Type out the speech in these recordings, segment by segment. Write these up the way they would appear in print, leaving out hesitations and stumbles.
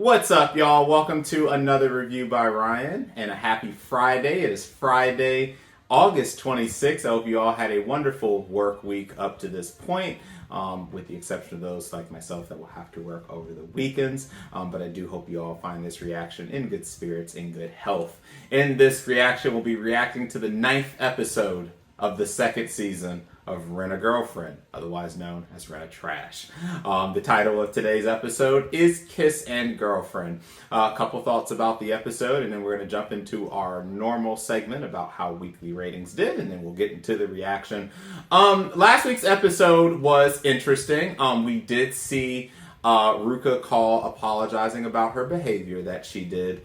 What's up, y'all? Welcome to another review by Ryan, and a happy Friday. It is Friday, August 26th. I hope you all had a wonderful work week up to this point, with the exception of those like myself that will have to work over the weekends. But I do hope you all find this reaction in good spirits, in good health. In this reaction, we'll be reacting to the 9th episode of the second season of Rent a Girlfriend, otherwise known as Rent a Trash. The title of today's episode is Kiss and Girlfriend. A couple thoughts about the episode, and then we're going to jump into our normal segment about how weekly ratings did, and then we'll get into the reaction. Last week's episode was interesting. We did see Ruka call apologizing about her behavior that she did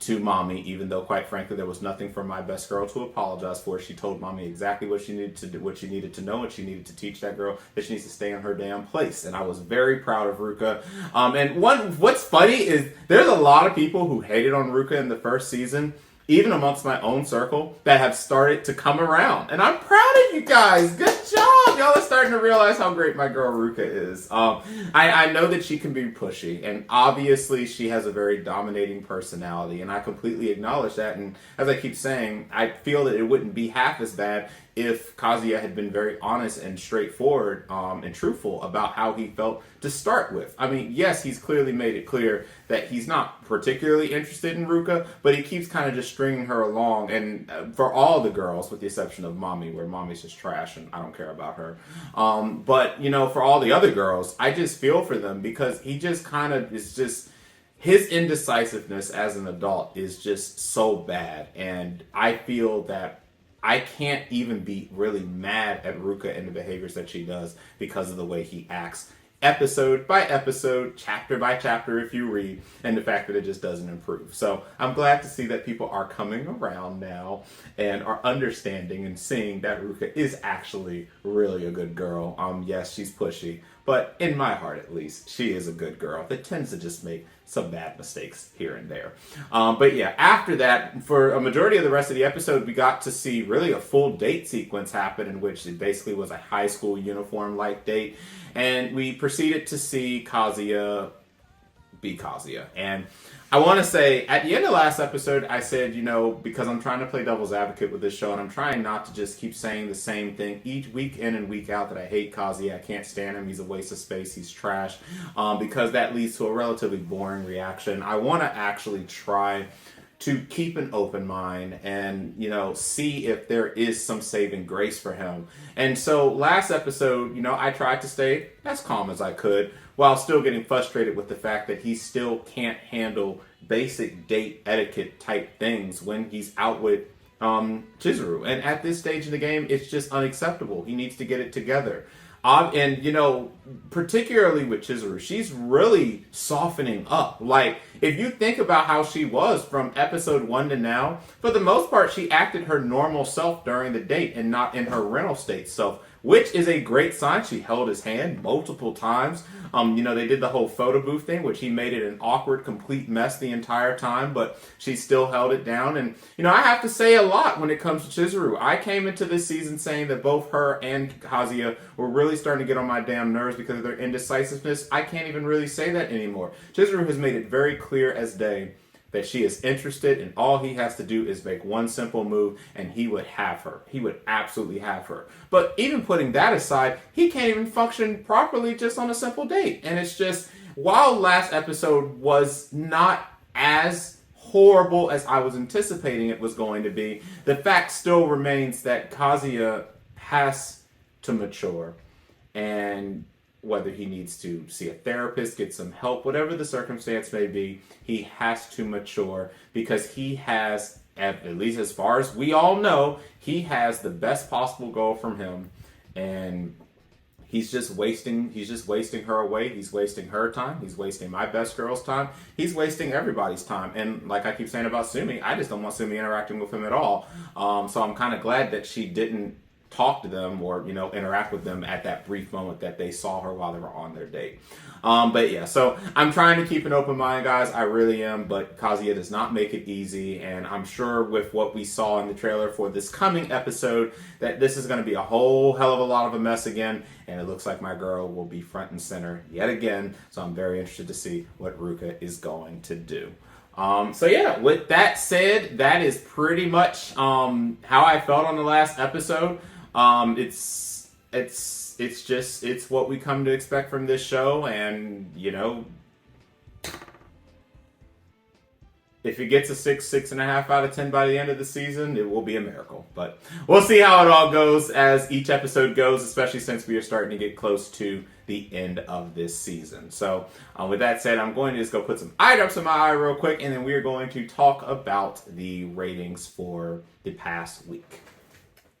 to Mommy, even though, quite frankly, there was nothing for my best girl to apologize for. She told Mommy exactly what she needed to do, what she needed to know, and she needed to teach that girl that she needs to stay in her damn place. And I was very proud of Ruka. What's funny is there's a lot of people who hated on Ruka in the first season, even amongst my own circle, that have started to come around. And I'm proud of you guys. Good job. Y'all are starting to realize how great my girl Ruka is. I know that she can be pushy, and obviously she has a very dominating personality, and I completely acknowledge that. And as I keep saying, I feel that it wouldn't be half as bad if Kazuya had been very honest and straightforward and truthful about how he felt to start with. I mean, yes, he's clearly made it clear that he's not particularly interested in Ruka, but he keeps kind of just stringing her along. And for all the girls, with the exception of Mommy, where Mommy's just trash and I don't care about her. But, you know, for all the other girls, I just feel for them because he just kind of is just... His indecisiveness as an adult is just so bad. And I feel that I can't even be really mad at Ruka and the behaviors that she does because of the way he acts episode by episode, chapter by chapter if you read, and the fact that it just doesn't improve. So I'm glad to see that people are coming around now and are understanding and seeing that Ruka is actually really a good girl. Yes, she's pushy, but in my heart at least, she is a good girl that tends to just make some bad mistakes here and there. But yeah, after that, for a majority of the rest of the episode, we got to see really a full date sequence happen in which it basically was a high school uniform-like date. And we proceeded to see Kazuya be Kazuya. And I want to say, at the end of last episode, I said, you know, because I'm trying to play devil's advocate with this show, and I'm trying not to just keep saying the same thing each week in and week out that I hate Kazuya, I can't stand him, he's a waste of space, he's trash, because that leads to a relatively boring reaction. I want to actually try to keep an open mind and, you know, see if there is some saving grace for him. And so last episode, you know, I tried to stay as calm as I could while still getting frustrated with the fact that he still can't handle basic date etiquette type things when he's out with Chizuru. And at this stage in the game, it's just unacceptable. He needs to get it together. And, you know, particularly with Chizuru, she's really softening up. Like, if you think about how she was from episode 1 to now, for the most part, she acted her normal self during the date and not in her rental state self, which is a great sign. She held his hand multiple times. You know, they did the whole photo booth thing, which he made it an awkward, complete mess the entire time, but she still held it down. And, you know, I have to say a lot when it comes to Chizuru. I came into this season saying that both her and Kazuya were really starting to get on my damn nerves because of their indecisiveness. I can't even really say that anymore. Chizuru has made it very clear as day that she is interested, and all he has to do is make one simple move and he would have her. He would absolutely have her. But even putting that aside, he can't even function properly just on a simple date. And it's just, while last episode was not as horrible as I was anticipating it was going to be, the fact still remains that Kazuya has to mature. And whether he needs to see a therapist, get some help, whatever the circumstance may be, he has to mature because he has, at least as far as we all know, he has the best possible goal from him, and he's just wasting her away. He's wasting her time. He's wasting my best girl's time. He's wasting everybody's time. And like I keep saying about Sumi, I just don't want Sumi interacting with him at all. So I'm kind of glad that she didn't talk to them or, interact with them at that brief moment that they saw her while they were on their date. But yeah, so I'm trying to keep an open mind, guys. I really am, but Kazuya does not make it easy, and I'm sure with what we saw in the trailer for this coming episode that this is going to be a whole hell of a lot of a mess again, and it looks like my girl will be front and center yet again, so I'm very interested to see what Ruka is going to do. So yeah, with that said, that is pretty much how I felt on the last episode. It's what we come to expect from this show, and if it gets a 6.5 out of 10 by the end of the season, it will be a miracle. But we'll see how it all goes as each episode goes, especially since we are starting to get close to the end of this season. So with that said, I'm going to just go put some eye drops in my eye real quick, and then we are going to talk about the ratings for the past week.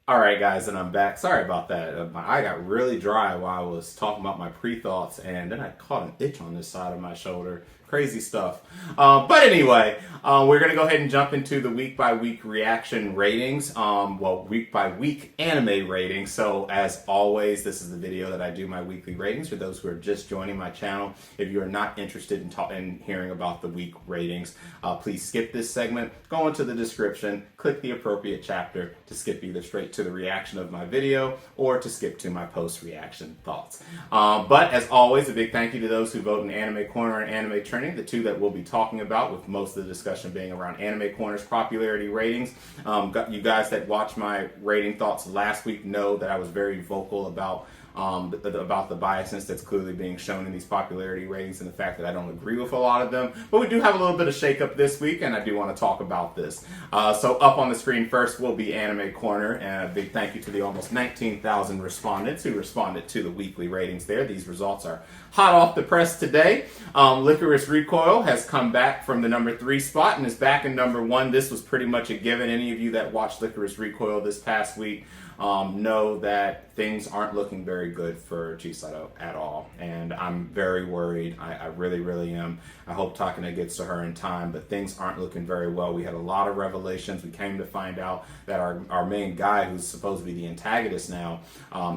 All right, guys, and I'm back. Sorry about that. My eye got really dry while I was talking about my pre-thoughts, and then I caught an itch on this side of my shoulder. Crazy stuff. But anyway, we're going to go ahead and jump into the week-by-week reaction ratings. Week-by-week anime ratings. So, as always, this is the video that I do my weekly ratings for those who are just joining my channel. If you are not interested in hearing about the week ratings, please skip this segment, go into the description, click the appropriate chapter to skip either straight to the reaction of my video or to skip to my post-reaction thoughts. But, as always, a big thank you to those who vote in Anime Corner and Anime Trending, the two that we'll be talking about, with most of the discussion being around Anime Corner's popularity ratings. You guys that watched my rating thoughts last week know that I was very vocal about the biasness that's clearly being shown in these popularity ratings and the fact that I don't agree with a lot of them. But we do have a little bit of shakeup this week, and I do want to talk about this. So up on the screen first will be Anime Corner, and a big thank you to the almost 19,000 respondents who responded to the weekly ratings there. These results are hot off the press today. Licorice Recoil has come back from the number 3 spot and is back in number 1. This was pretty much a given. Any of you that watched Licorice Recoil this past week know that things aren't looking very good for Chisato at all, and I'm very worried. I really, really am. I hope Takane gets to her in time, but things aren't looking very well. We had a lot of revelations. We came to find out that our main guy, who's supposed to be the antagonist now,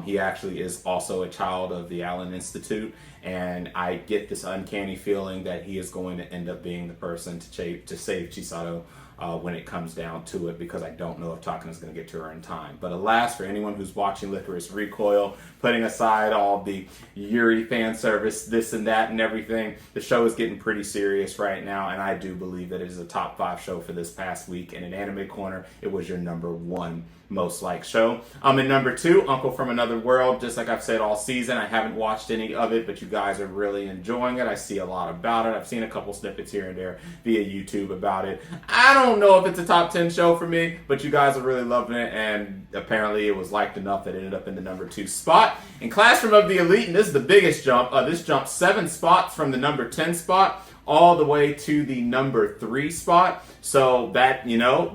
he actually is also a child of the Allen Institute, and I get this uncanny feeling that he is going to end up being the person to save Chisato when it comes down to it, because I don't know if Takane is going to get to her in time. But alas, for anyone who's watching Licorice Recoil, putting aside all the Yuri fan service, this and that and everything, the show is getting pretty serious right now, and I do believe that it is a top 5 show for this past week. And in Anime Corner, it was your number 1 most liked show. In number 2, Uncle from Another World. Just like I've said all season, I haven't watched any of it, but you guys are really enjoying it. I see a lot about it. I've seen a couple snippets here and there via YouTube about it. I don't know if it's a top 10 show for me, but you guys are really loving it, and apparently it was liked enough that it ended up in the number 2 spot. In Classroom of the Elite, and this is the biggest jump, this jumped 7 spots from the number 10 spot all the way to the number 3 spot. So that,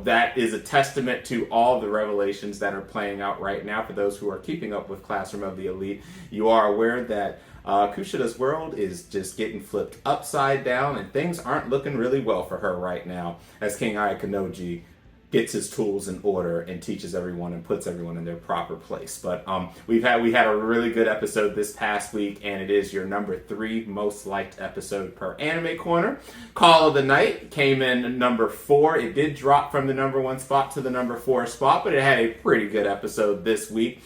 that is a testament to all the revelations that are playing out right now. For those who are keeping up with Classroom of the Elite, you are aware that Kushida's world is just getting flipped upside down, and things aren't looking really well for her right now, as King Aya Kanoji gets his tools in order and teaches everyone and puts everyone in their proper place. But we had a really good episode this past week, and it is your number 3 most liked episode per Anime Corner. Call of the Night came in number 4. It did drop from the number 1 spot to the number 4 spot, but it had a pretty good episode this week.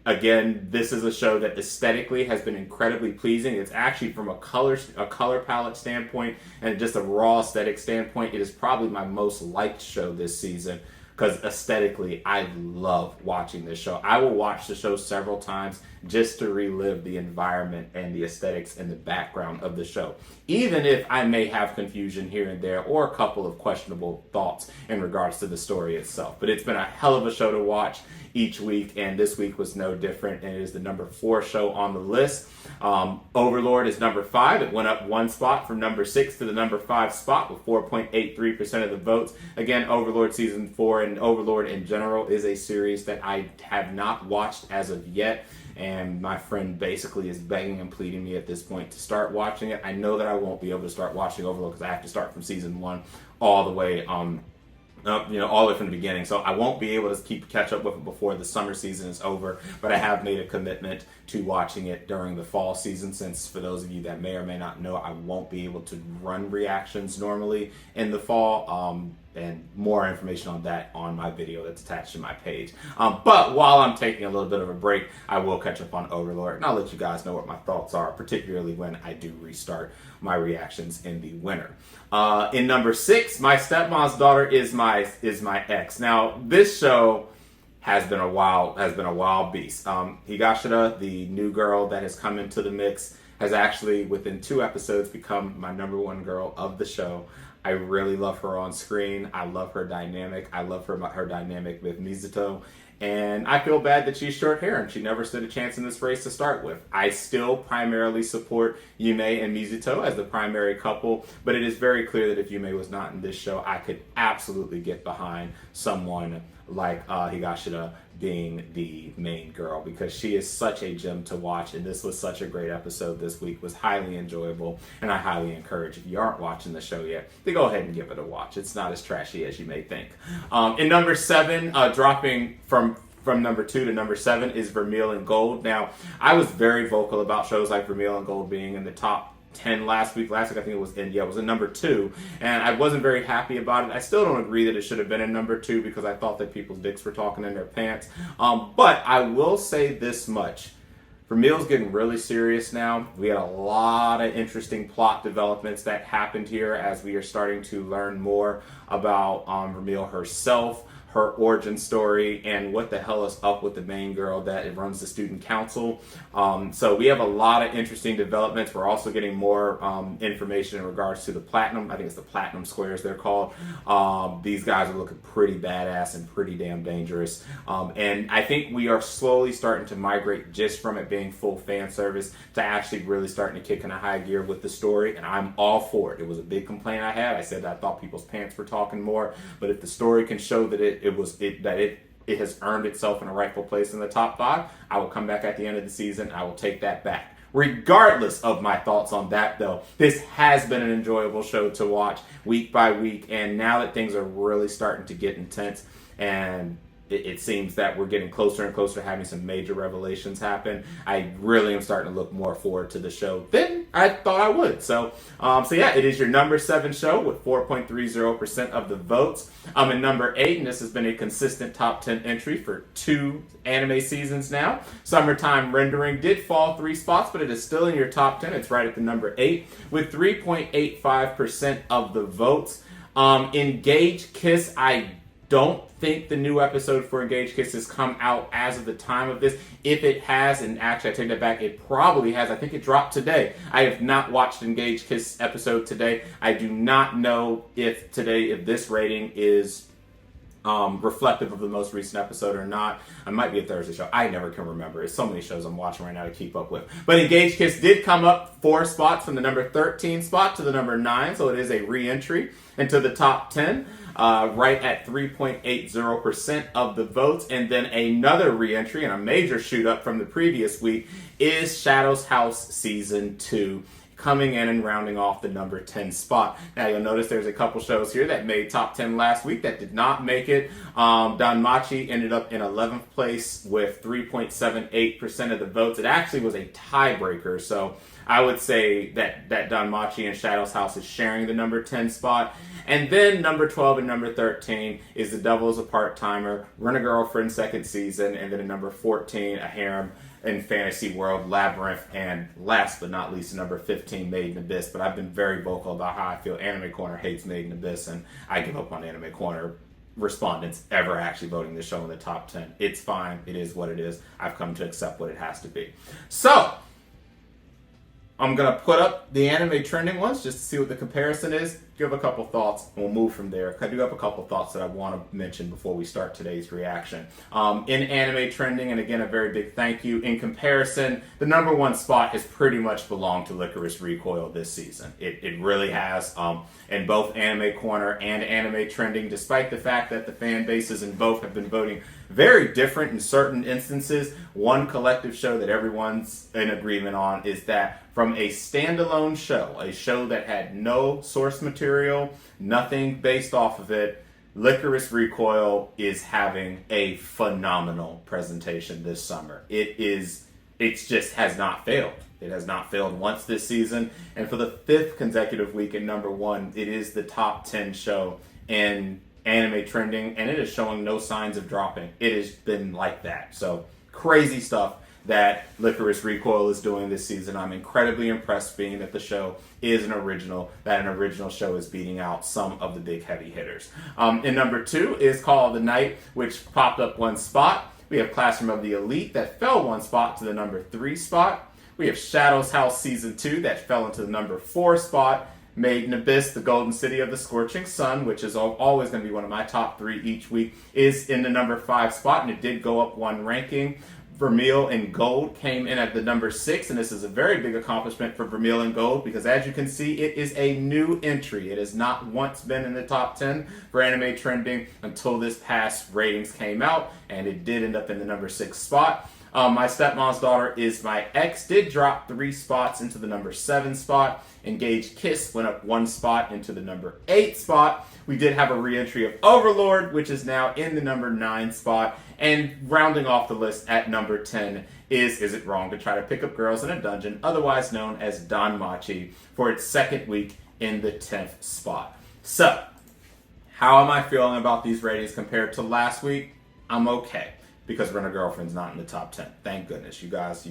Again, this is a show that aesthetically has been incredibly pleasing. It's actually, from a color palette standpoint and just a raw aesthetic standpoint, it is probably my most liked show this season, because aesthetically, I love watching this show. I will watch the show several times just to relive the environment and the aesthetics and the background of the show, even if I may have confusion here and there or a couple of questionable thoughts in regards to the story itself. But it's been a hell of a show to watch each week, and this week was no different, and it is the number 4 show on the list. Overlord is number 5. It went up 1 spot from number 6 to the number 5 spot with 4.83% of the votes. Again, Overlord Season 4 and Overlord in general is a series that I have not watched as of yet, and my friend basically is begging and pleading me at this point to start watching it. I know that I won't be able to start watching Overlord because I have to start from Season 1 all the way all the way from the beginning. So I won't be able to catch up with it before the summer season is over, but I have made a commitment to watching it during the fall season, since for those of you that may or may not know, I won't be able to run reactions normally in the fall. And more information on that on my video that's attached to my page. But while I'm taking a little bit of a break, I will catch up on Overlord, and I'll let you guys know what my thoughts are, particularly when I do restart my reactions in the winter. In number 6, My Stepmom's Daughter is my ex. Now, this show has been a wild beast. Higashida, the new girl that has come into the mix, has actually within 2 episodes become my number 1 girl of the show. I really love her on screen. I love her dynamic. I love her dynamic with Mizuto. And I feel bad that she's short hair and she never stood a chance in this race to start with. I still primarily support Yume and Mizuto as the primary couple, but it is very clear that if Yume was not in this show, I could absolutely get behind someone like Higashida being the main girl, because she is such a gem to watch, and this was such a great episode this week. It was highly enjoyable, and I highly encourage, if you aren't watching the show yet, to go ahead and give it a watch. It's not as trashy as you may think. In number 7, dropping from number 2 to number 7 is Vermeil and Gold. Now, I was very vocal about shows like Vermeil and Gold being in the top 10 last week. Last week I think it was in number 2, and I wasn't very happy about it. I still don't agree that it should have been in number 2, because I thought that people's dicks were talking in their pants. But I will say this much. Vermeil's getting really serious now. We had a lot of interesting plot developments that happened here as we are starting to learn more about Vermeil herself, her origin story, and what the hell is up with the main girl that runs the student council. So we have a lot of interesting developments. We're also getting more information in regards to the Platinum. I think it's the Platinum Squares they're called. These guys are looking pretty badass and pretty damn dangerous. And I think we are slowly starting to migrate just from it being full fan service to actually really starting to kick in a high gear with the story. And I'm all for it. It was a big complaint I had. I said that I thought people's pants were talking more. But if the story can show that it has earned itself in a rightful place in the top 5, I will come back at the end of the season. I will take that back. Regardless of my thoughts on that, though, this has been an enjoyable show to watch week by week. And now that things are really starting to get intense, and it seems that we're getting closer and closer to having some major revelations happen, I really am starting to look more forward to the show than I thought I would. So yeah, it is your number 7 show with 4.30% of the votes. In number 8, and this has been a consistent top 10 entry for 2 anime seasons now, Summertime Rendering did fall 3 spots, but it is still in your top 10. It's right at the number 8 with 3.85% of the votes. Engage Kiss, I don't think the new episode for Engage Kiss has come out as of the time of this. If it has, and actually I take that back, it probably has. I think it dropped today. I have not watched Engage Kiss episode today. I do not know if this rating is reflective of the most recent episode or not. It might be a Thursday show. I never can remember. There's so many shows I'm watching right now to keep up with. But Engage Kiss did come up 4 spots from the number 13 spot to the number 9, so it is a re-entry into the top 10. Right at 3.80% of the votes. And then another re-entry and a major shoot up from the previous week is Shadow's House Season 2, coming in and rounding off the number 10 spot. Now you'll notice there's a couple shows here that made top 10 last week that did not make it. Danmachi ended up in 11th place with 3.78% of the votes. It actually was a tiebreaker, so I would say that Danmachi and Shadow's House is sharing the number 10 spot. And then number 12 and number 13 is The Devil is a Part-Timer, Rent a Girlfriend 2nd season, and then at number 14, A Harem in Fantasy World, Labyrinth, and last but not least, number 15, Made in Abyss. But I've been very vocal about how I feel Anime Corner hates Made in Abyss, and I give up on Anime Corner respondents ever actually voting this show in the top 10. It's fine. It is what it is. I've come to accept what it has to be. So I'm going to put up the anime trending ones just to see what the comparison is, give a couple thoughts, and we'll move from there. I do have a couple thoughts that I want to mention before we start today's reaction. In anime trending, and again, a very big thank you. In comparison, the number 1 spot has pretty much belonged to Licorice Recoil this season. It really has. In both Anime Corner and Anime Trending, despite the fact that the fan bases in both have been voting very different in certain instances, one collective show that everyone's in agreement on is that from a standalone show, a show that had no source material, nothing based off of it, Licorice Recoil is having a phenomenal presentation this summer. It just has not failed. It has not failed once this season. And for the 5th consecutive week at number 1, it is the top 10 show in anime trending, and it is showing no signs of dropping. It has been like that. So crazy stuff that Licorice Recoil is doing this season. I'm incredibly impressed, being that the show is an original, that an original show is beating out some of the big heavy hitters. In number 2 is Call of the Night, which popped up 1 spot. We have Classroom of the Elite that fell 1 spot to the number 3 spot. We have Shadow's House Season 2 that fell into the number 4 spot. Made in Abyss, the Golden City of the Scorching Sun, which is always going to be one of my top 3 each week, is in the number 5 spot, and it did go up 1 ranking. Vermeil and Gold came in at the number 6, and this is a very big accomplishment for Vermeil and Gold because, as you can see, it is a new entry. It has not once been in the top 10 for anime trending until this past ratings came out, and it did end up in the number 6 spot. My Stepmom's Daughter Is My Ex did drop 3 spots into the number 7 spot. Engaged Kiss went up 1 spot into the number 8 spot. We did have a re-entry of Overlord, which is now in the number 9 spot. And rounding off the list at number 10 is It Wrong to Try to Pick Up Girls in a Dungeon, otherwise known as Danmachi, for its 2nd week in the 10th spot. So, how am I feeling about these ratings compared to last week? I'm okay, because Rent a Girlfriend's not in the top 10. Thank goodness. You guys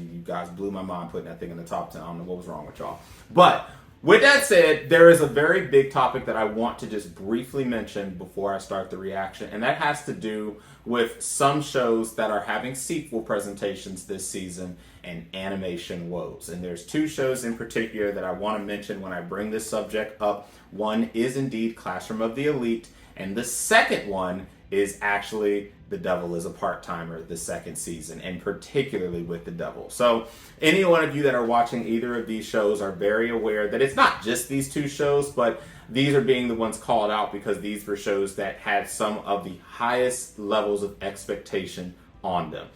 blew my mind putting that thing in the top 10. I don't know what was wrong with y'all. But with that said, there is a very big topic that I want to just briefly mention before I start the reaction, and that has to do with some shows that are having sequel presentations this season and animation woes. And there's 2 shows in particular that I want to mention when I bring this subject up. One is indeed Classroom of the Elite, and the second one is actually The Devil is a Part-Timer, the 2nd season, and particularly with The Devil. So any one of you that are watching either of these shows are very aware that it's not just these 2 shows, but these are being the ones called out because these were shows that had some of the highest levels of expectation on them.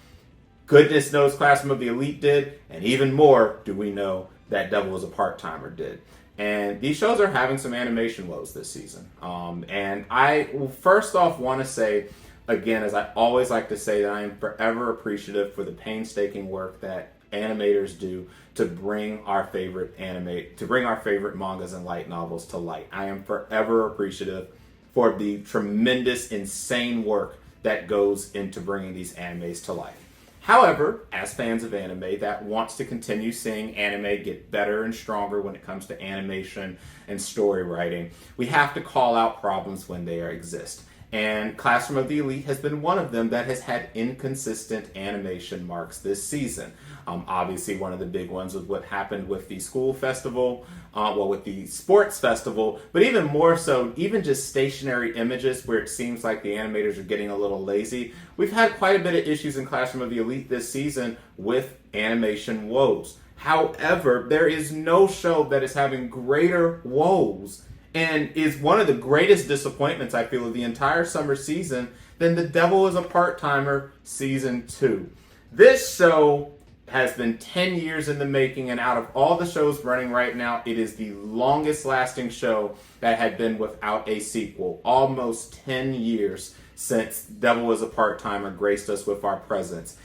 Goodness knows Classroom of the Elite did, and even more do we know that Devil is a Part-Timer did. And these shows are having some animation woes this season. And I will first off want to say, again, as I always like to say, that I am forever appreciative for the painstaking work that animators do to bring our favorite mangas and light novels to light. I am forever appreciative for the tremendous, insane work that goes into bringing these animes to life. However, as fans of anime that wants to continue seeing anime get better and stronger when it comes to animation and story writing, we have to call out problems when they exist. And Classroom of the Elite has been one of them that has had inconsistent animation marks this season. Obviously, one of the big ones was what happened with the school festival, with the sports festival, but even more so, even just stationary images where it seems like the animators are getting a little lazy. We've had quite a bit of issues in Classroom of the Elite this season with animation woes. However, there is no show that is having greater woes and is one of the greatest disappointments, I feel, of the entire summer season than The Devil is a Part-Timer Season 2. This show has been 10 years in the making, and out of all the shows running right now, it is the longest lasting show that had been without a sequel. Almost 10 years since Devil is a Part-Timer graced us with our presence.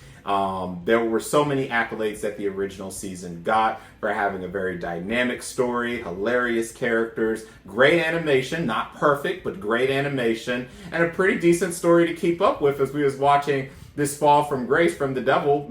There were so many accolades that the original season got for having a very dynamic story, hilarious characters, great animation, not perfect, but great animation, and a pretty decent story to keep up with as we was watching this fall from grace from the devil,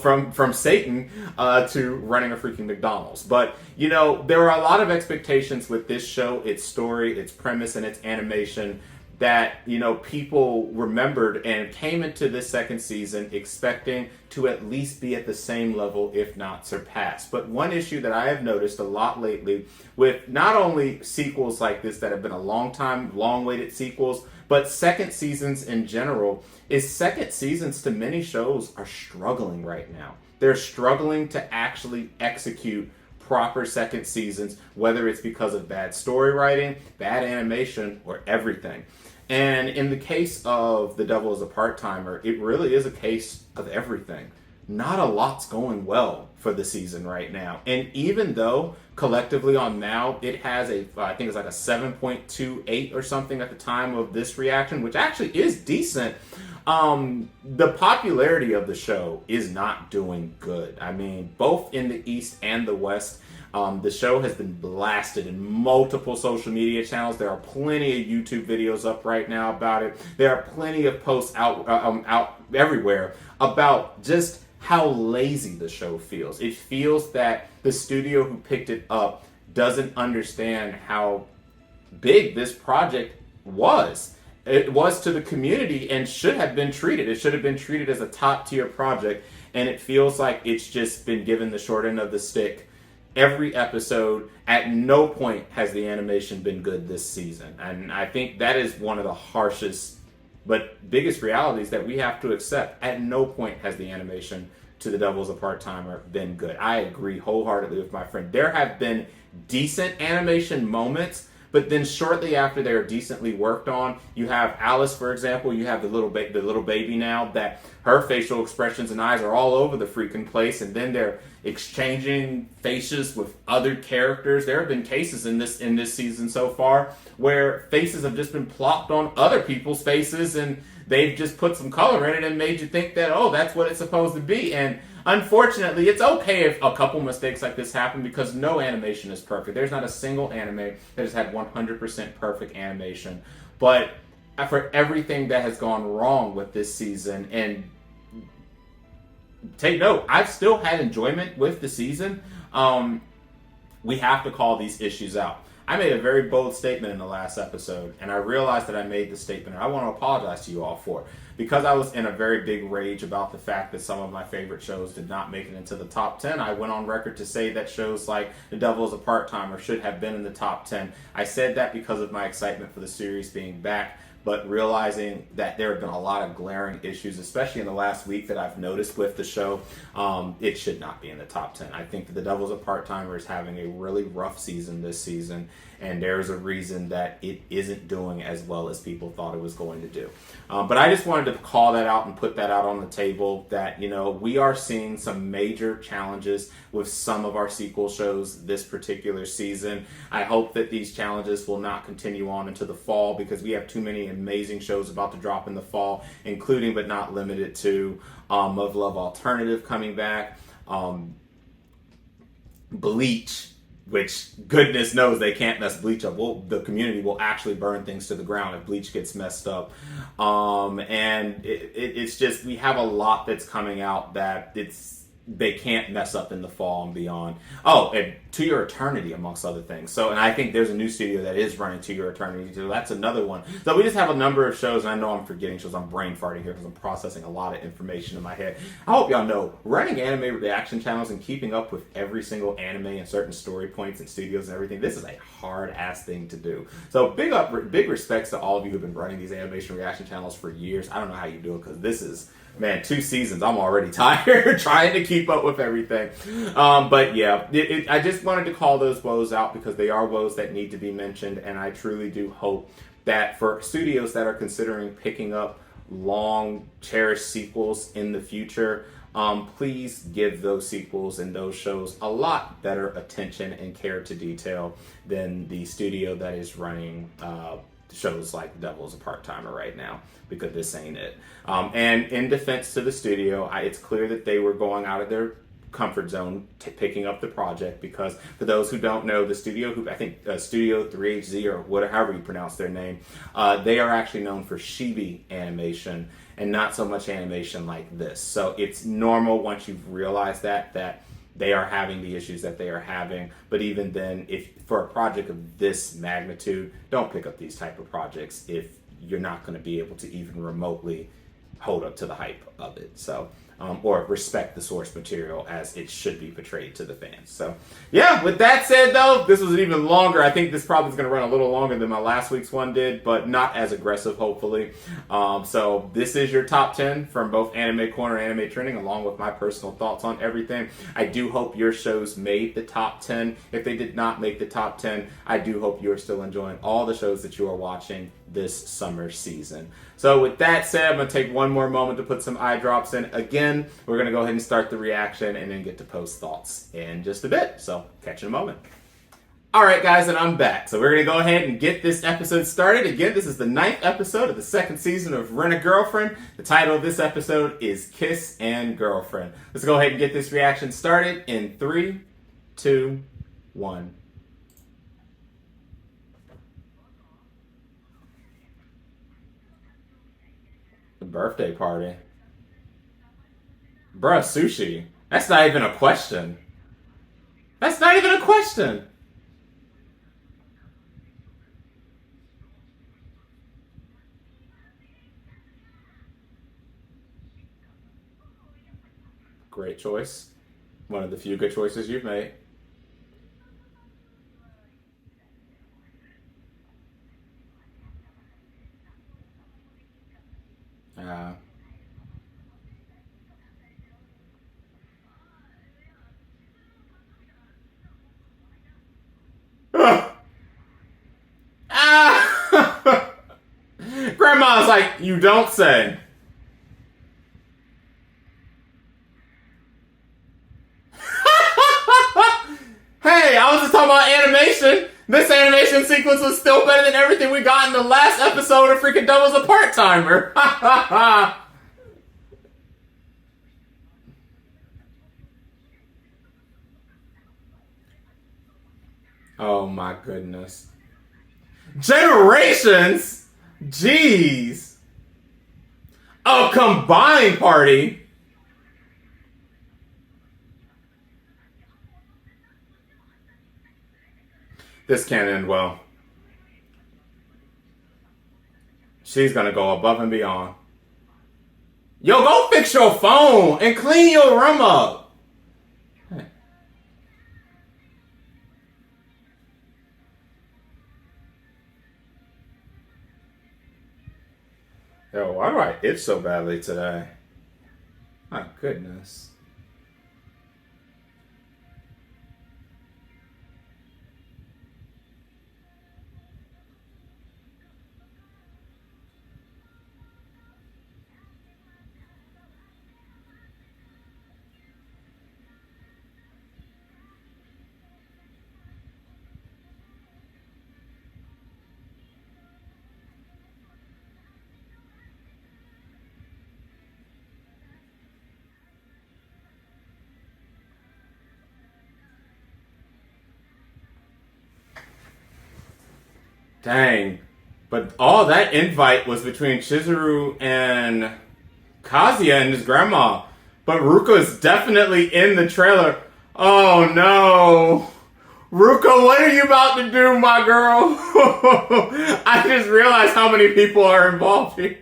from Satan to running a freaking McDonald's. But, there are a lot of expectations with this show, its story, its premise, and its animation that, people remembered and came into this 2nd season expecting to at least be at the same level, if not surpass. But one issue that I have noticed a lot lately with not only sequels like this that have been a long-waited sequels, but 2nd seasons in general, is 2nd seasons to many shows are struggling right now. They're struggling to actually execute proper 2nd seasons, whether it's because of bad story writing, bad animation, or everything. And in the case of The Devil is a Part-Timer, it really is a case of everything. Not a lot's going well for the season right now. And even though collectively on Now, it has I think it's like a 7.28 or something at the time of this reaction, which actually is decent. The popularity of the show is not doing good. I mean, both in the East and the West, the show has been blasted in multiple social media channels. There are plenty of YouTube videos up right now about it. There are plenty of posts out everywhere about just how lazy the show feels. It feels that the studio who picked it up doesn't understand how big this project was. It was to the community and should have been treated. It should have been treated as a top tier project, and it feels like it's just been given the short end of the stick every episode. At no point has the animation been good this season, and I think that is one of the harshest but biggest realities that we have to accept. At no point has the animation to The Devil's a Part-Timer been good. I agree wholeheartedly with my friend. There have been decent animation moments, but then shortly after they're decently worked on, you have Alice, for example. You have the little baby now, that her facial expressions and eyes are all over the freaking place, and then they're exchanging faces with other characters. There have been cases in this season so far where faces have just been plopped on other people's faces, and they've just put some color in it and made you think that, oh, that's what it's supposed to be. And unfortunately, it's okay if a couple mistakes like this happen, because no animation is perfect. There's not a single anime that has had 100% perfect animation. But for everything that has gone wrong with this season, and take note, I've still had enjoyment with the season, we have to call these issues out. I made a very bold statement in the last episode, and I realized that I made the statement, and I want to apologize to you all for it. Because I was in a very big rage about the fact that some of my favorite shows did not make it into the top 10, I went on record to say that shows like The Devil is a Part-Timer should have been in the top 10. I said that because of my excitement for the series being back, but realizing that there have been a lot of glaring issues, especially in the last week, that I've noticed with the show, it should not be in the top 10. I think that The Devil's a Part-Timer is having a really rough season this season, and there's a reason that it isn't doing as well as people thought it was going to do. But I just wanted to call that out and put that out on the table, that, we are seeing some major challenges with some of our sequel shows this particular season. I hope that these challenges will not continue on into the fall, because we have too many amazing shows about to drop in the fall, including but not limited to Of Love Alternative coming back, Bleach, which goodness knows they can't mess Bleach up. The community will actually burn things to the ground if Bleach gets messed up. And it's just, we have a lot that's coming out that they can't mess up in the fall and beyond. Oh, and To Your Eternity, amongst other things. So, and I think there's a new studio that is running To Your Eternity too. That's another one. So we just have a number of shows, and I know I'm forgetting shows. I'm brain farting here because I'm processing a lot of information in my head. I hope y'all know, running anime reaction channels and keeping up with every single anime and certain story points and studios and everything, this is a hard-ass thing to do. So big respects to all of you who've been running these animation reaction channels for years. I don't know how you do it, because this is, man, 2 seasons. I'm already tired trying to keep up with everything. But yeah, I just wanted to call those woes out, because they are woes that need to be mentioned. And I truly do hope that for studios that are considering picking up long cherished sequels in the future, please give those sequels and those shows a lot better attention and care to detail than the studio that is running shows like The Devil's a Part-Timer right now, because this ain't it. And in defense to the studio, it's clear that they were going out of their comfort zone picking up the project, because for those who don't know, the studio, who I think Studio 3HZ, or whatever, however you pronounce their name, they are actually known for chibi animation and not so much animation like this. So it's normal, once you've realized that they are having the issues that they are having. But even then, if for a project of this magnitude, don't pick up these type of projects if you're not going to be able to even remotely hold up to the hype of it. So, or respect the source material as it should be portrayed to the fans. So, yeah, with that said, though, this was even longer. I think this probably is going to run a little longer than my last week's one did, but not as aggressive, hopefully. So this is your top 10 from both Anime Corner and Anime Trending, along with my personal thoughts on everything. I do hope your shows made the top 10. If they did not make the top 10, I do hope you are still enjoying all the shows that you are watching this summer season. So with that said, I'm going to take one more moment to put some eye drops in. Again, we're going to go ahead and start the reaction and then get to post thoughts in just a bit. So catch you in a moment. All right, guys, and I'm back. So we're going to go ahead and get this episode started. Again, this is the 9th episode of the 2nd season of Rent a Girlfriend. The title of this episode is Kiss and Girlfriend. Let's go ahead and get this reaction started in 3, 2, 1. The birthday party. Bruh, sushi. That's not even a question. That's not even a question. Great choice. One of the few good choices you've made. Uh, ah! Grandma's like, you don't say. Hey, I was just talking about animation. This animation sequence was still better than everything we got in the last episode of freaking Doubles a Part-Timer. Oh my goodness. Generations? Jeez. A combined party? This can't end well. She's gonna go above and beyond. Yo, go fix your phone and clean your room up. Yo, why do I itch so badly today? My goodness. Dang. But all that invite was between Chizuru and Kazuya and his grandma. But Ruka is definitely in the trailer. Oh no. Ruka, what are you about to do, my girl? I just realized how many people are involved here.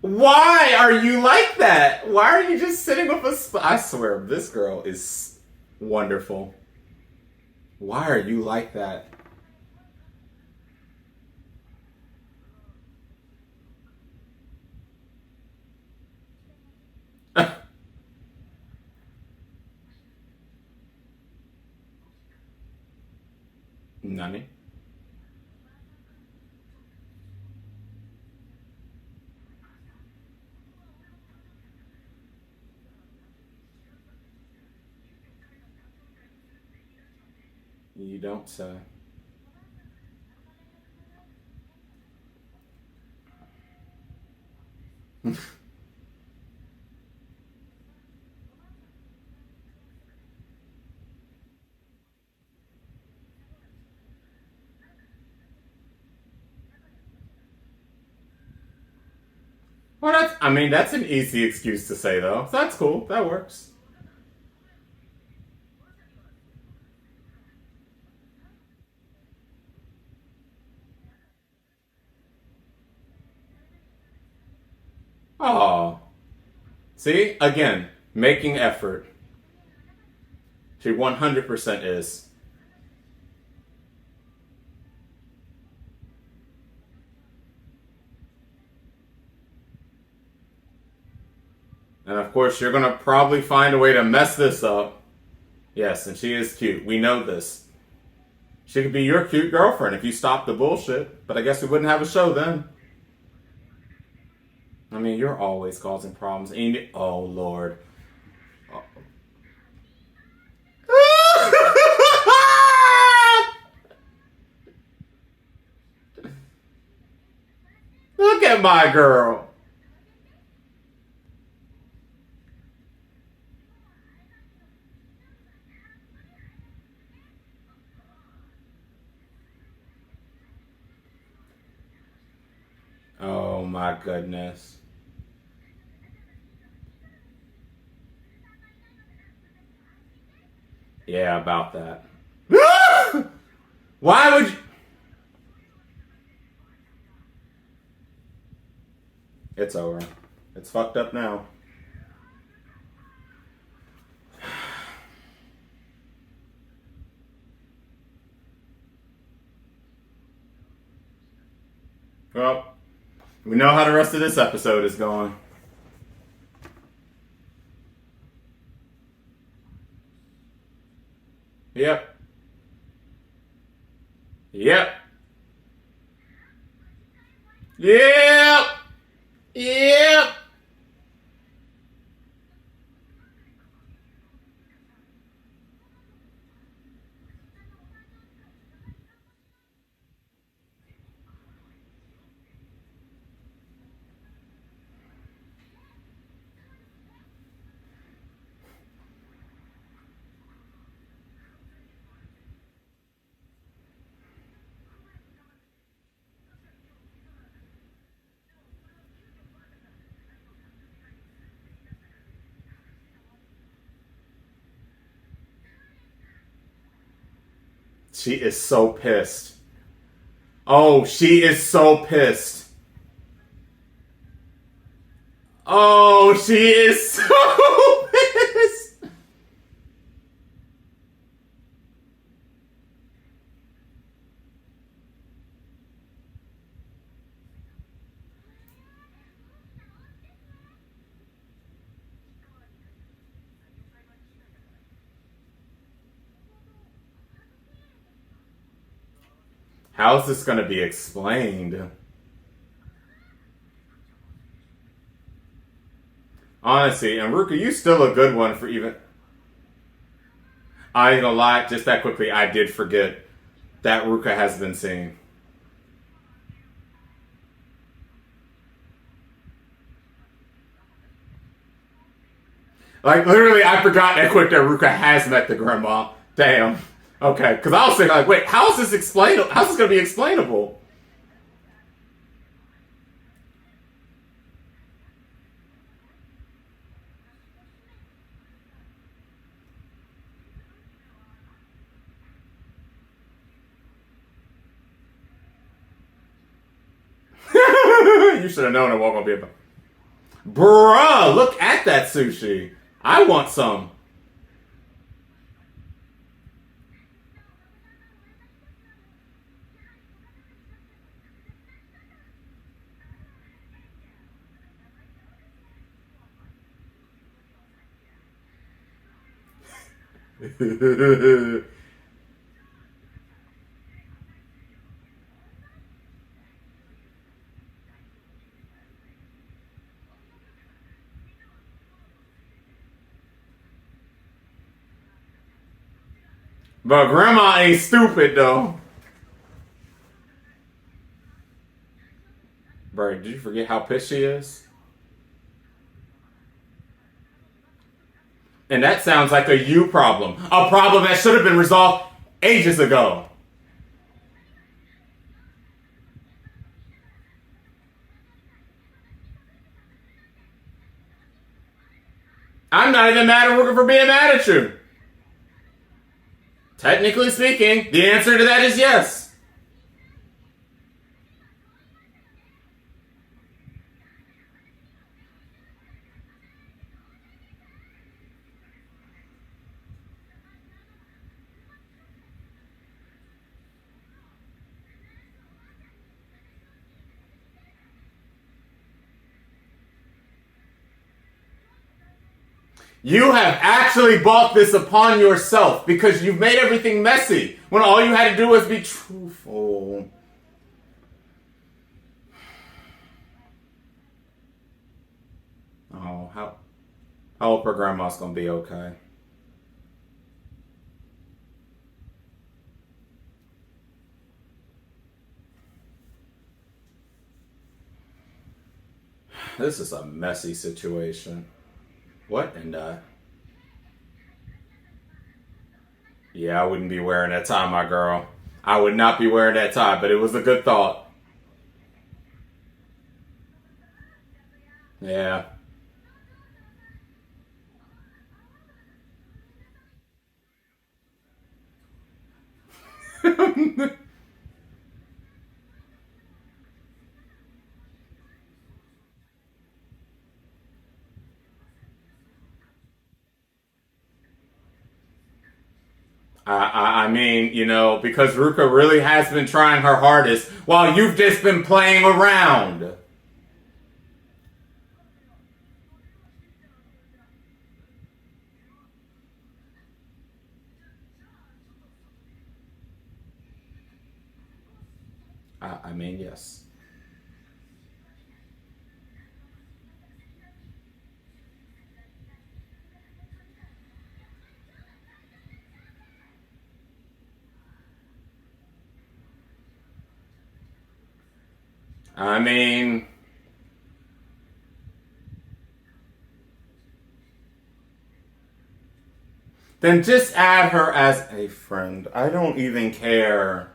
Why are you like that? Why are you just sitting with I swear, this girl is wonderful. Why are you like that? Nani? You don't say. Well, that's an easy excuse to say, though. So that's cool. That works. Oh. See? Again, making effort. She 100% is. And of course, you're going to probably find a way to mess this up. Yes, and she is cute. We know this. She could be your cute girlfriend if you stop the bullshit. But I guess we wouldn't have a show then. I mean, you're always causing problems. And oh, Lord. Look at my girl. Oh my goodness. Yeah, about that. Why would you? It's over. It's fucked up now. Well, we know how the rest of this episode is going. Yep. Yep. Yep. Yep. She is so pissed. Oh, she is so pissed. Oh, she is so pissed. How is this going to be explained? Honestly, and Ruka, you still a good one for even. I ain't gonna lie, just that quickly, I did forget that Ruka has been seen. Like, literally, I forgot that quick that Ruka has met the grandma. Damn. Okay, because I was thinking, like, wait, how is this explainable? How's this going to be explainable? You should have known it wasn't going to be a... Bruh, look at that sushi. I want some. But grandma ain't stupid, though. Bro, did you forget how pissed she is? And that sounds like a you problem. A problem that should have been resolved ages ago. I'm not even mad at Ruka for being mad at you. Technically speaking, the answer to that is yes. You have actually brought this upon yourself because you've made everything messy when all you had to do was be truthful. Oh, I hope her grandma's gonna be okay. This is a messy situation. What? And yeah, I wouldn't be wearing that tie, my girl. I would not be wearing that tie, but it was a good thought. Yeah. I mean, because Ruka really has been trying her hardest while you've just been playing around. I mean, yes. I mean, then just add her as a friend. I don't even care.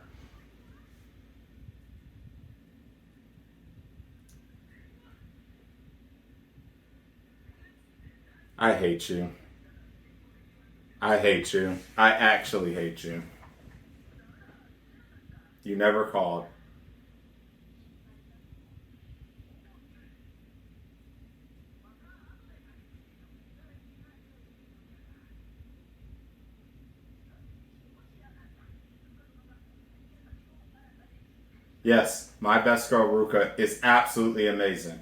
I hate you. I hate you. I actually hate you. You never called. Yes, my best girl Ruka is absolutely amazing.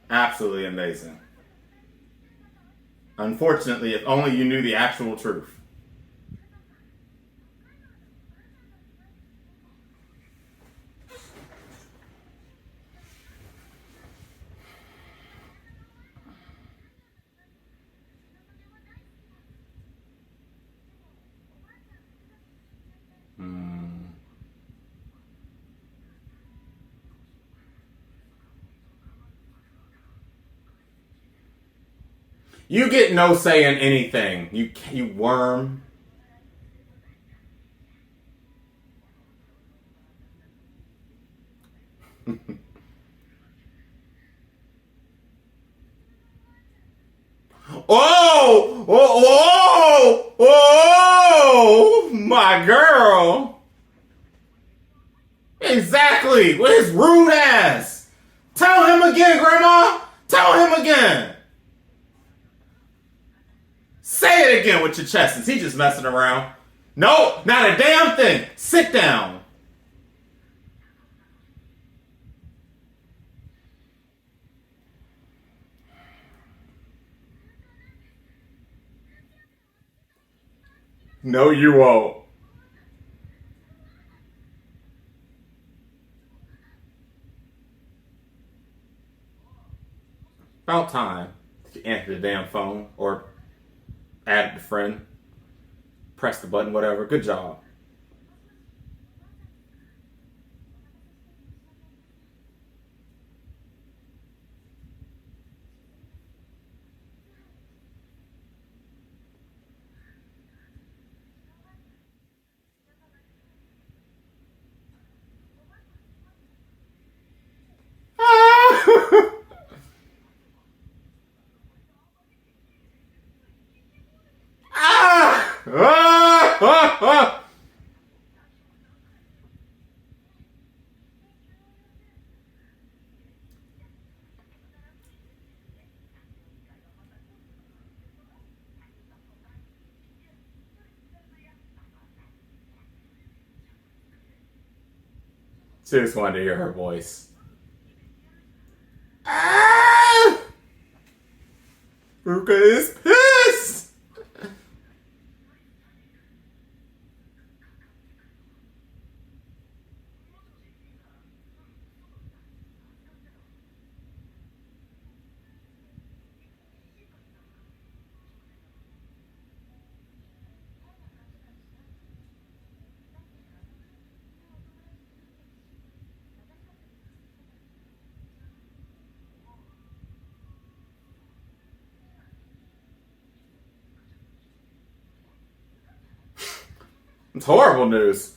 Absolutely amazing. Unfortunately, if only you knew the actual truth. Hmm. You get no say in anything. You worm. Oh! Oh! Oh! Oh! My girl! Exactly! With his rude ass! Tell him again, Grandma! Tell him again! Say it again with your chest. Is he just messing around? No, not a damn thing. Sit down. No, you won't. About time. You answer the damn phone or add the friend. Press the button, whatever. Good job. Ah! Ah! Ah! Ah! Ah! She just wanted to hear her voice. Ah! Ruka is pissed. It's horrible news.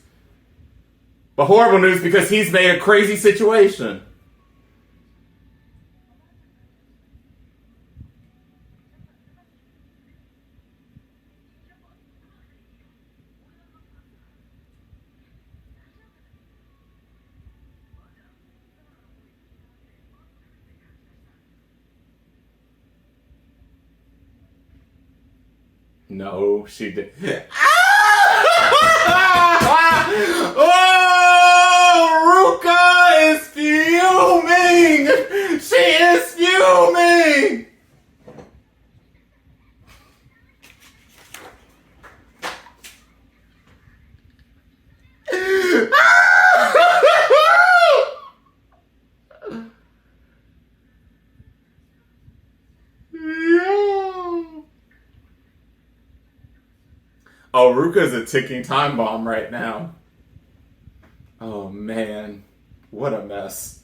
But horrible news because he's made a crazy situation. No, she did. Oh, Ruka is fuming. She is fuming. Oh, Ruka's a ticking time bomb right now. Oh, man. What a mess.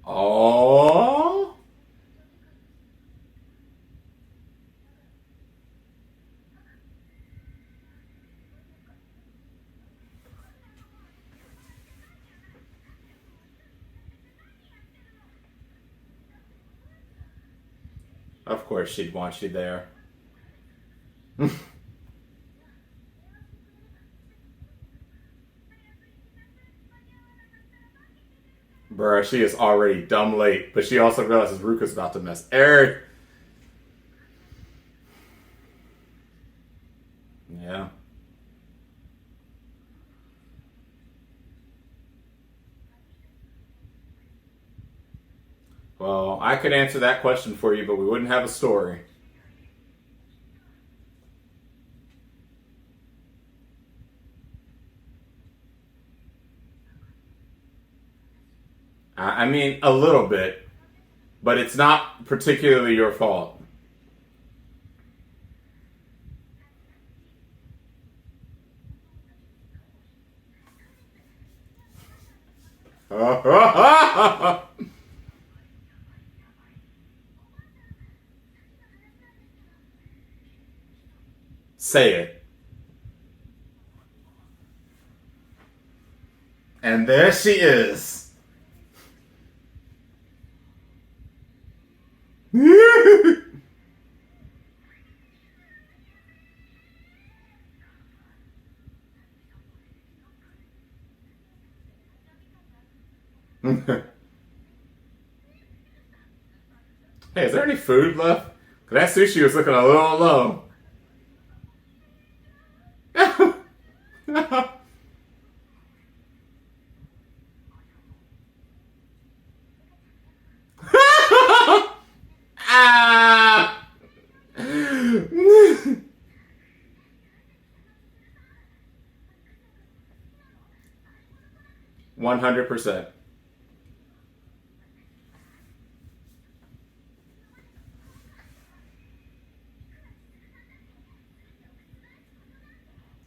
Oh. Of course she'd want you there. Bruh, she is already dumb late, but she also realizes Ruka's about to mess Eric. Yeah. Well, I could answer that question for you, but we wouldn't have a story. I mean, a little bit, but it's not particularly your fault. Say it. And there she is. Hey, is there any food left? 'Cause that sushi was looking a little low. 100%.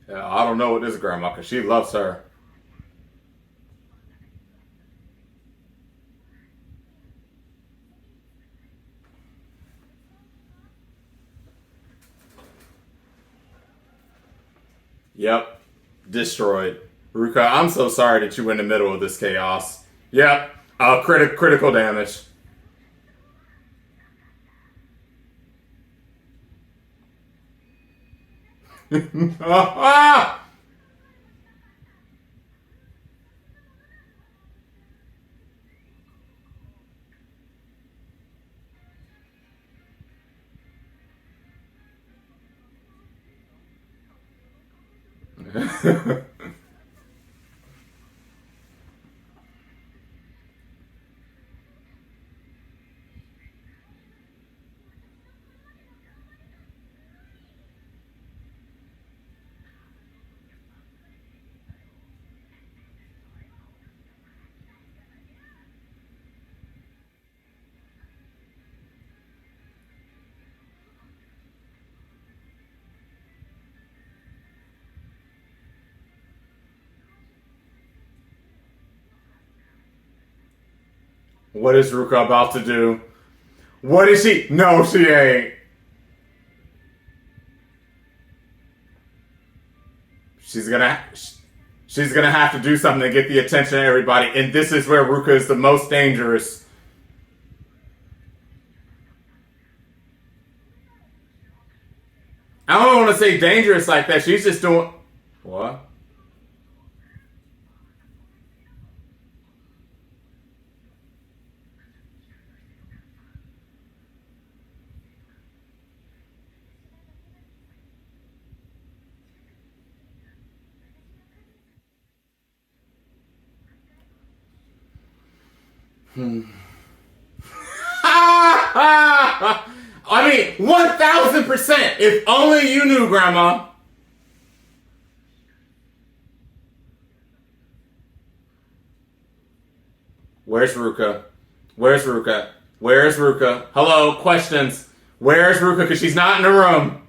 Yeah, I don't know what this grandma, because she loves her. Yep. Destroyed. Ruka, I'm so sorry that you were in the middle of this chaos. Yep. Critical damage. What is Ruka about to do? What is she? No, she ain't. she's gonna have to do something to get the attention of everybody, and this is where Ruka is the most dangerous. I don't want to say dangerous like that. She's just doing what? I mean, 1,000%. If only you knew, Grandma. Where's Ruka? Where's Ruka? Where's Ruka? Hello, questions. Where's Ruka? Because she's not in the room.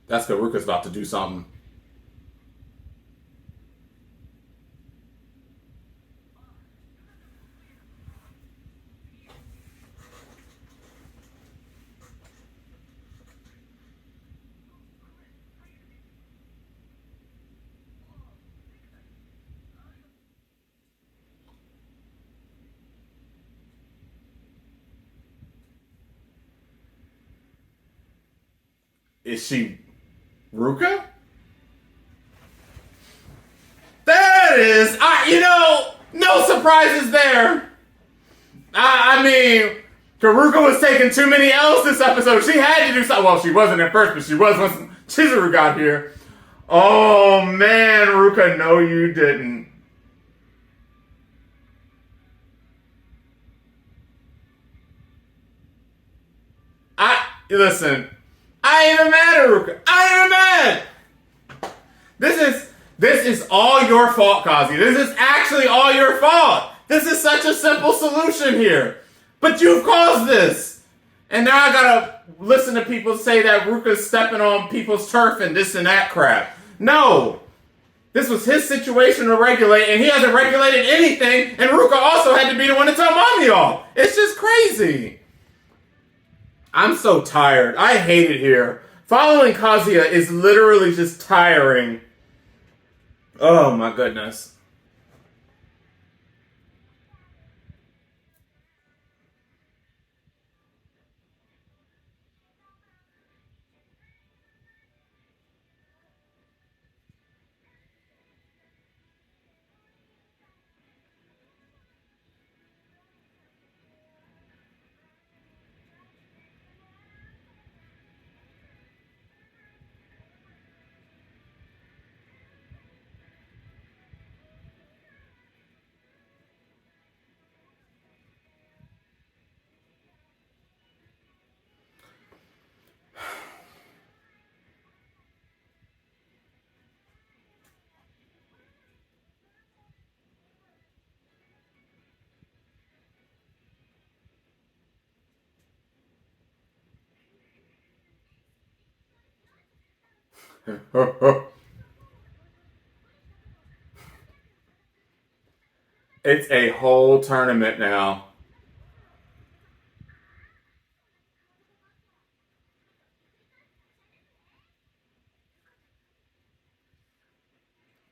That's good. Ruka's about to do something. Is she Ruka? There it is. No surprises there. I mean, Karuka was taking too many L's this episode. She had to do something. Well, she wasn't at first, but she was once Chizuru got here. Oh, man, Ruka, no, you didn't. Listen, I ain't even mad at Ruka. I ain't even mad. This is all your fault, Kazi. This is actually all your fault. This is such a simple solution here. But you've caused this. And now I gotta listen to people say that Ruka's stepping on people's turf and this and that crap. No. This was his situation to regulate, and he hasn't regulated anything, and Ruka also had to be the one to tell Mommy off. It's just crazy. I'm so tired. I hate it here. Following Kazuya is literally just tiring. Oh my goodness. It's a whole tournament now.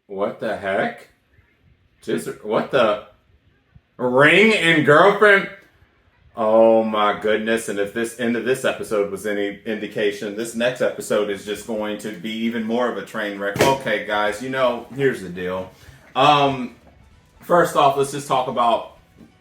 What the heck? Just what the ring and girlfriend? Oh my goodness! And if this end of this episode was any indication, this next episode is just going to be even more of a train wreck. Okay, guys, here's the deal. First off, let's just talk about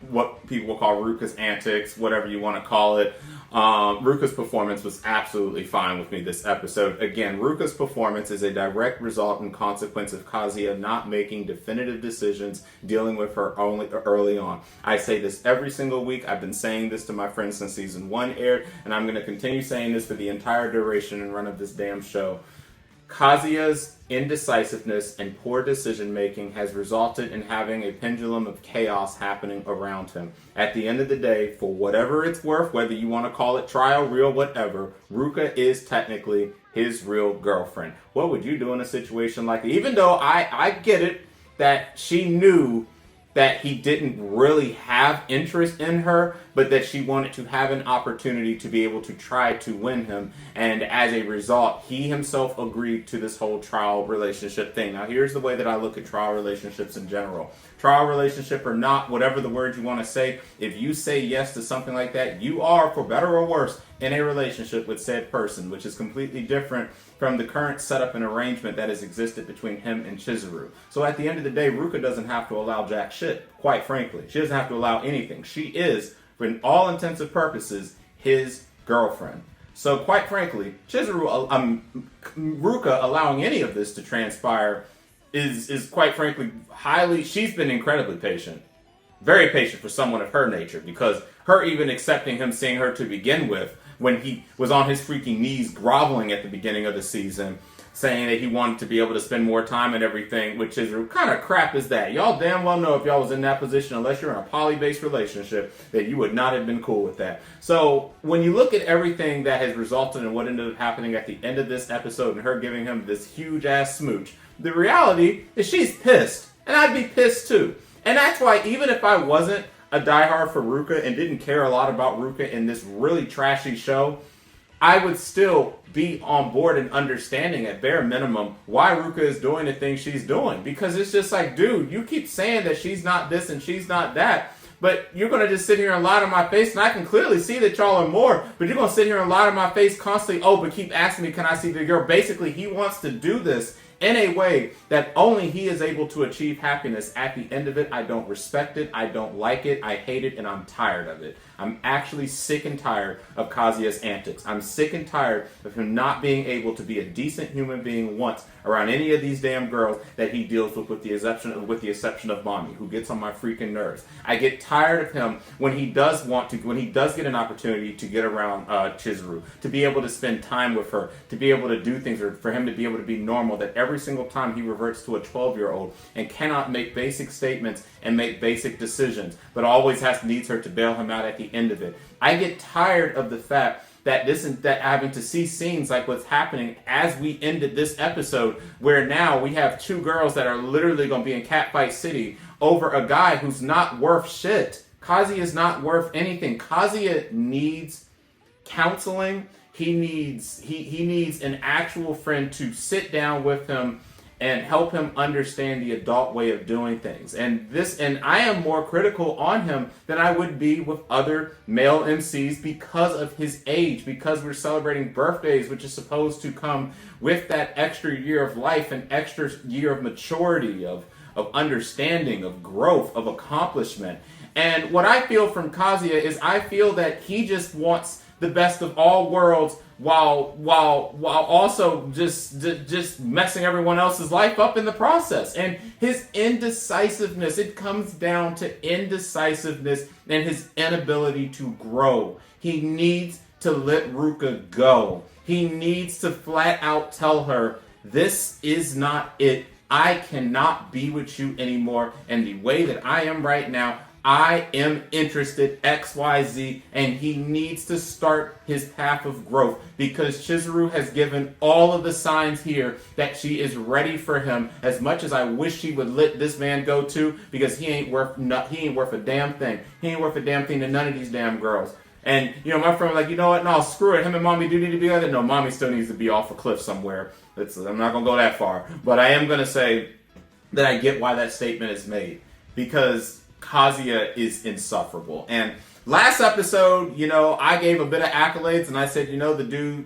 what people will call Ruka's antics, whatever you want to call it. Ruka's performance was absolutely fine with me this episode. Again, Ruka's performance is a direct result and consequence of Kazuya not making definitive decisions dealing with her only early on. I say this every single week. I've been saying this to my friends since season 1 aired, and I'm going to continue saying this for the entire duration and run of this damn show. Kazuya's indecisiveness and poor decision making has resulted in having a pendulum of chaos happening around him. At the end of the day, for whatever it's worth, whether you want to call it trial, real, whatever, Ruka is technically his real girlfriend. What would you do in a situation like that? Even though I get it that she knew that he didn't really have interest in her, but that she wanted to have an opportunity to be able to try to win him. And as a result, he himself agreed to this whole trial relationship thing. Now, here's the way that I look at trial relationships in general. Trial relationship or not, whatever the word you want to say, if you say yes to something like that, you are, for better or worse, in a relationship with said person, which is completely different from the current setup and arrangement that has existed between him and Chizuru. So at the end of the day, Ruka doesn't have to allow jack shit, quite frankly. She doesn't have to allow anything. She is, for all intents and purposes, his girlfriend. So quite frankly, Ruka allowing any of this to transpire is quite frankly she's been incredibly patient. Very patient for someone of her nature, because her even accepting him, seeing her to begin with, when he was on his freaking knees groveling at the beginning of the season, saying that he wanted to be able to spend more time and everything, which is what kind of crap is that? Y'all damn well know if y'all was in that position, unless you're in a poly-based relationship, that you would not have been cool with that. So when you look at everything that has resulted in what ended up happening at the end of this episode and her giving him this huge-ass smooch, the reality is she's pissed. And I'd be pissed too. And that's why even if I wasn't a diehard for Ruka and didn't care a lot about Ruka in this really trashy show, I would still be on board and understanding at bare minimum why Ruka is doing the things she's doing. Because it's just like, dude, you keep saying that she's not this and she's not that, but you're going to just sit here and lie to my face, and I can clearly see that y'all are more, but you're going to sit here and lie to my face constantly, but keep asking me, can I see the girl? Basically, he wants to do this in a way that only he is able to achieve happiness. At the end of it, I don't respect it, I don't like it, I hate it, and I'm tired of it. I'm actually sick and tired of Kazuya's antics. I'm sick and tired of him not being able to be a decent human being once around any of these damn girls that he deals with the exception of Mommy, who gets on my freaking nerves. I get tired of him when he does get an opportunity to get around Chizuru, to be able to spend time with her, to be able to do things, or for him to be able to be normal, that every single time he reverts to a 12-year-old and cannot make basic statements and make basic decisions, but always needs her to bail him out at the end of it. I get tired of the fact that having to see scenes like what's happening as we ended this episode, where now we have two girls that are literally going to be in Catfight City over a guy who's not worth shit. Kazuya is not worth anything. Kazuya needs counseling. He needs an actual friend to sit down with him and help him understand the adult way of doing things. And I am more critical on him than I would be with other male MCs because of his age, because we're celebrating birthdays, which is supposed to come with that extra year of life, an extra year of maturity, of understanding, of growth, of accomplishment. And what I feel from Kazuya is I feel that he just wants the best of all worlds, while also just messing everyone else's life up in the process. And his indecisiveness, it comes down to indecisiveness and his inability to grow. He needs to let Ruka go. He needs to flat out tell her, this is not it. I cannot be with you anymore. And the way that I am right now, I am interested XYZ, and he needs to start his path of growth, because Chizuru has given all of the signs here that she is ready for him. As much as I wish she would let this man go too, because he ain't worth a damn thing. He ain't worth a damn thing to none of these damn girls. And my friend was like, you know what? No, screw it. Him and Mommy do need to be together. No, Mommy still needs to be off a cliff somewhere. I'm not gonna go that far, but I am gonna say that I get why that statement is made, because Kazuya is insufferable. And last episode, I gave a bit of accolades and I said, the dude,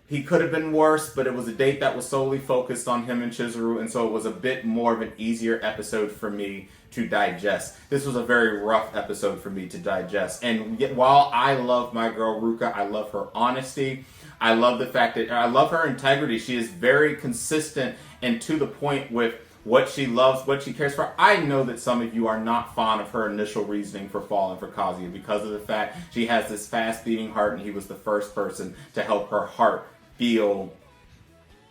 he could have been worse, but it was a date that was solely focused on him and Chizuru, and so it was a bit more of an easier episode for me to digest. This was a very rough episode for me to digest. And yet, while I love my girl Ruka, I love her honesty, I love the fact that I love her integrity. She is very consistent and to the point with what she loves, what she cares for. I know that some of you are not fond of her initial reasoning for falling for Kazuya because of the fact she has this fast beating heart and he was the first person to help her heart feel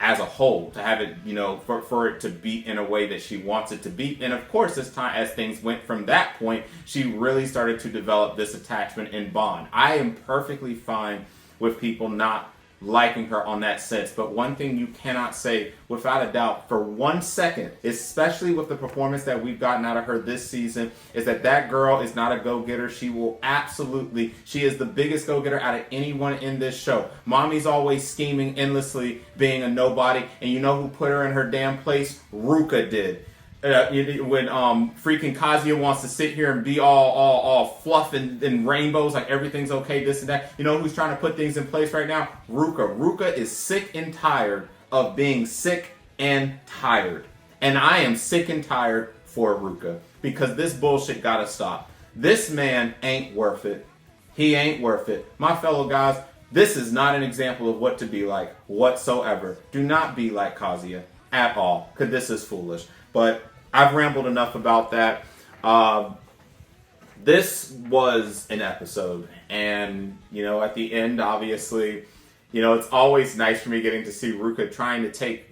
as a whole, to have it, for it to beat in a way that she wants it to beat. And of course, as things went from that point, she really started to develop this attachment and bond. I am perfectly fine with people not liking her on that sense. But one thing you cannot say without a doubt for 1 second, especially with the performance that we've gotten out of her this season, is that that girl is not a go-getter. She is the biggest go-getter out of anyone in this show. Mommy's always scheming endlessly, being a nobody, and you know who put her in her damn place? Ruka did. When freaking Kazuya wants to sit here and be all fluff and rainbows, like everything's okay, this and that. You know who's trying to put things in place right now? Ruka. Ruka is sick and tired of being sick and tired. And I am sick and tired for Ruka, because this bullshit gotta stop. This man ain't worth it. He ain't worth it. My fellow guys, this is not an example of what to be like whatsoever. Do not be like Kazuya at all, because this is foolish. But I've rambled enough about that. This was an episode, and at the end, obviously, it's always nice for me getting to see Ruka trying to take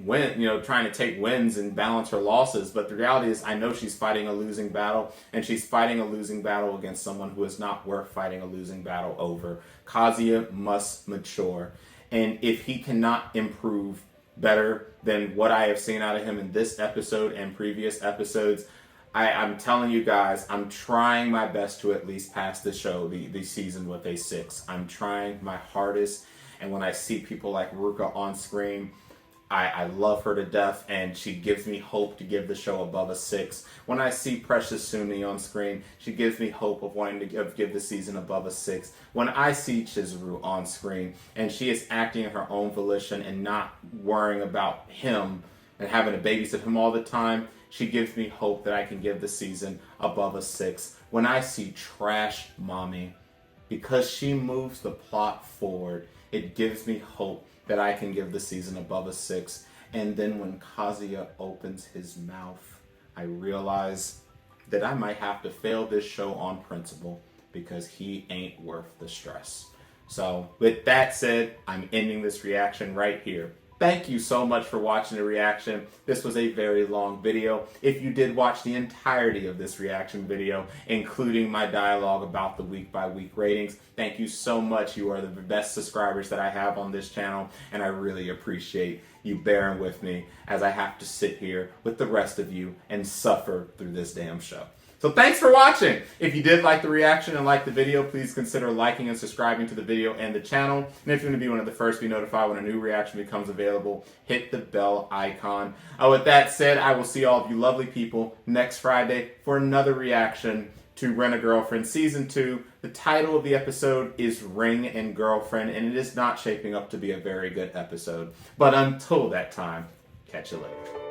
wins and balance her losses. But the reality is, I know she's fighting a losing battle, and she's fighting a losing battle against someone who is not worth fighting a losing battle over. Kazuya must mature, and if he cannot improve better than what I have seen out of him in this episode and previous episodes, I'm telling you guys, I'm trying my best to at least pass the show, the season, with a 6. I'm trying my hardest, and when I see people like Ruka on screen, I love her to death, and she gives me hope to give the show above a 6. When I see Precious Sumi on screen, she gives me hope of wanting to give the season above a 6. When I see Chizuru on screen, and she is acting in her own volition and not worrying about him and having to babysit him all the time, she gives me hope that I can give the season above a 6. When I see Trash Mommy, because she moves the plot forward, it gives me hope that I can give the season above a 6. And then when Kazuya opens his mouth, I realize that I might have to fail this show on principle, because he ain't worth the stress. So with that said, I'm ending this reaction right here. Thank you so much for watching the reaction. This was a very long video. If you did watch the entirety of this reaction video, including my dialogue about the week-by-week ratings, thank you so much. You are the best subscribers that I have on this channel, and I really appreciate you bearing with me as I have to sit here with the rest of you and suffer through this damn show. So thanks for watching. If you did like the reaction and like the video, please consider liking and subscribing to the video and the channel. And if you want to be one of the first to be notified when a new reaction becomes available, hit the bell icon. With that said, I will see all of you lovely people next Friday for another reaction to Rent-A-Girlfriend Season 2. The title of the episode is Ring and Girlfriend, and it is not shaping up to be a very good episode. But until that time, catch you later.